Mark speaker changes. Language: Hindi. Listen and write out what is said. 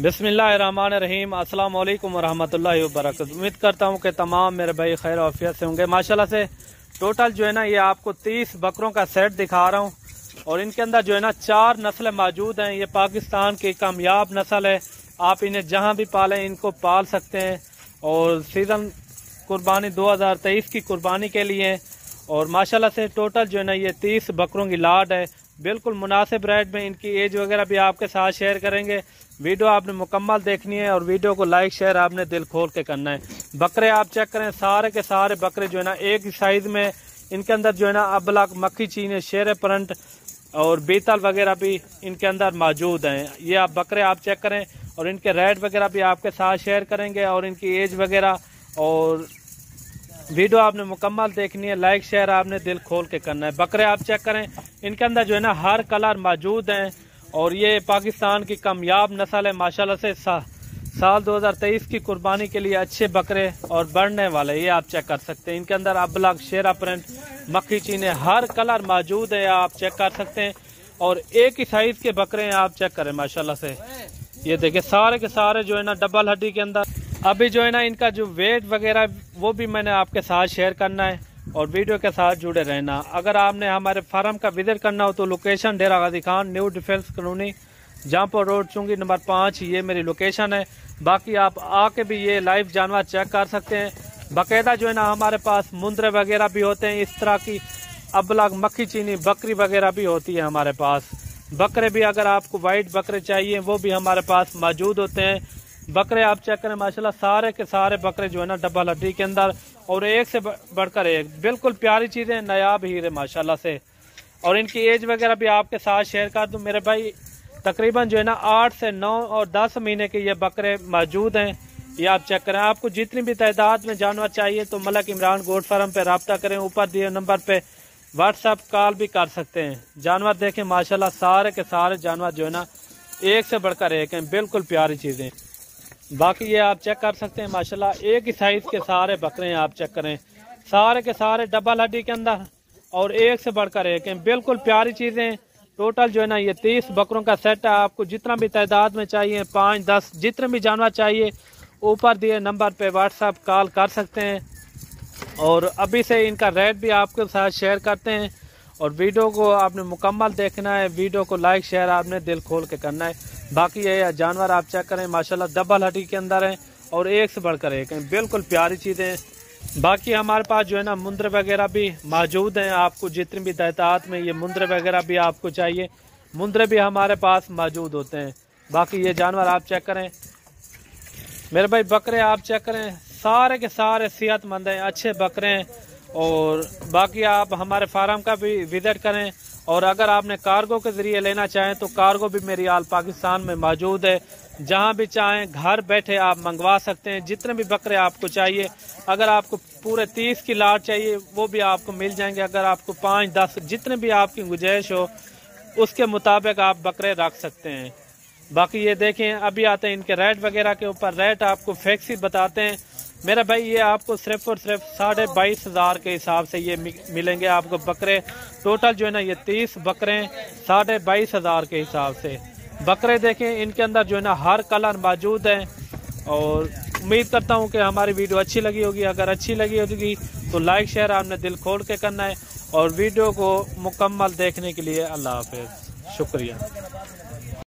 Speaker 1: बिस्मिल्लाहिर्रहमानिर्रहीम। अस्सलाम वालेकुम वरहमतुल्लाहि वबरकातुहू। उम्मीद करता हूँ कि तमाम मेरे भाई खैर आफियत से होंगे। माशाल्लाह से टोटल जो है ना ये आपको 30 बकरों का सेट दिखा रहा हूँ और इनके अंदर जो है ना 4 नस्लें मौजूद हैं। ये पाकिस्तान की कामयाब नस्ल है। आप इन्हें जहाँ भी पालें इनको पाल सकते हैं और सीज़न कुर्बानी 2023 की कुर्बानी के लिए। और माशाल्लाह से टोटल जो है ना ये 30 बकरों की लाट है। बिल्कुल मुनासिब रेट में इनकी एज वगैरह भी आपके साथ शेयर करेंगे। वीडियो आपने मुकम्मल देखनी है और वीडियो को लाइक शेयर आपने दिल खोल के करना है। बकरे आप चेक करें, सारे के सारे बकरे जो है ना एक ही साइज में। इनके अंदर जो है ना अबलक, मक्खी चीने, शेर परंट और बीतल वगैरह भी इनके अंदर मौजूद हैं। ये आप बकरे आप चेक करें और इनके रेट वगैरह भी आपके साथ शेयर करेंगे और इनकी एज वगैरह। और वीडियो आपने मुकम्मल देखनी है, लाइक शेयर आपने दिल खोल के करना है। बकरे आप चेक करें, इनके अंदर जो है ना हर कलर मौजूद हैं और ये पाकिस्तान की कामयाब नस्ल है। माशाल्लाह से साल 2023 की कुर्बानी के लिए अच्छे बकरे और बढ़ने वाले ये आप चेक कर सकते हैं। इनके अंदर अबलक, शेरा प्रिंट, मक्खी चीने हर कलर मौजूद है, आप चेक कर सकते हैं। और एक ही साइज के बकरे हैं, आप चेक करें माशाल्लाह से। ये देखिए सारे के सारे जो है ना डबल हड्डी के अंदर। अभी जो है ना इनका जो वेट वगैरह वो भी मैंने आपके साथ शेयर करना है और वीडियो के साथ जुड़े रहना। अगर आपने हमारे फार्म का विजिट करना हो तो location Dera Ghazi Khan, new defence colony, Jahanpur road, चुंगी नंबर 5, ये मेरी लोकेशन है। बाकी आप आके भी ये लाइव जानवर चेक कर सकते हैं। बाकायदा जो है ना हमारे पास मुंदरे वगैरह भी होते हैं, इस तरह की अबलग, मक्खी चीनी, बकरी वगैरह भी होती है हमारे पास। बकरे भी अगर आपको वाइट बकरे चाहिए वो भी हमारे पास मौजूद होते हैं। बकरे आप चेक करें माशाल्लाह, सारे के सारे बकरे जो है ना डबल हड्डी के अंदर और एक से बढ़कर एक बिल्कुल प्यारी चीजें, नायाब हीरे माशाल्लाह से। और इनकी एज वगैरह भी आपके साथ शेयर कर दूं मेरे भाई। तकरीबन जो है ना 8 से 9 और 10 महीने के ये बकरे मौजूद हैं। ये आप चेक करें। आपको जितनी भी तादाद में जानवर चाहिए तो मलक इमरान गोट फार्म पे रब्ता करें। ऊपर दिए नंबर पे व्हाट्सएप कॉल भी कर सकते हैं। जानवर देखें माशाल्लाह, सारे के सारे जानवर जो है ना एक से बढ़कर एक हैं, बिल्कुल प्यारी चीजें। बाकी ये आप चेक कर सकते हैं माशाल्लाह, एक ही साइज के सारे बकरे हैं, आप चेक करें। सारे के सारे डबल हड्डी के अंदर और एक से बढ़कर एक हैं, बिल्कुल प्यारी चीजें। टोटल जो है ना ये 30 बकरों का सेट है। आपको जितना भी तादाद में चाहिए, 5, 10 जितने भी जानवर चाहिए, ऊपर दिए नंबर पे व्हाट्सएप कॉल कर सकते हैं। और अभी से इनका रेट भी आपके साथ शेयर करते हैं और वीडियो को आपने मुकम्मल देखना है। वीडियो को लाइक शेयर आपने दिल खोल के करना है। बाकी ये जानवर आप चेक करें माशाल्लाह, डबल हड्डी के अंदर हैं और एक से बढ़कर एक हैं, बिल्कुल प्यारी चीज़ें। बाकी हमारे पास जो है ना मुंदरे वगैरह भी मौजूद हैं। आपको जितनी भी तादाद में ये मुंदरे वगैरह भी आपको चाहिए, मुंदरे भी हमारे पास मौजूद होते हैं। बाकी ये जानवर आप चेक करें मेरे भाई, बकरे आप चेक करें, सारे के सारे सेहतमंद हैं, अच्छे बकरे हैं। और बाकी आप हमारे फार्म का भी विजिट करें। और अगर आपने कार्गो के जरिए लेना चाहें तो कार्गो भी मेरी आल पाकिस्तान में मौजूद है। जहां भी चाहें घर बैठे आप मंगवा सकते हैं, जितने भी बकरे आपको चाहिए। अगर आपको पूरे 30 की लाट चाहिए वो भी आपको मिल जाएंगे। अगर आपको 5, 10 जितने भी आपकी गुंजाइश हो उसके मुताबिक आप बकरे रख सकते हैं। बाकी ये देखें, अभी आते हैं इनके रेट वगैरह के ऊपर। रेट आपको फिक्स ही बताते हैं मेरा भाई। ये आपको सिर्फ और सिर्फ 22,500 के हिसाब से ये मिलेंगे आपको बकरे। टोटल जो है ना ये 30 बकरे 22,500 के हिसाब से बकरे। देखें इनके अंदर जो है ना हर कलर मौजूद है। और उम्मीद करता हूँ कि हमारी वीडियो अच्छी लगी होगी। अगर अच्छी लगी होगी तो लाइक शेयर आपने दिल खोल के करना है और वीडियो को मुकम्मल देखने के लिए अल्लाह हाफिज़, शुक्रिया।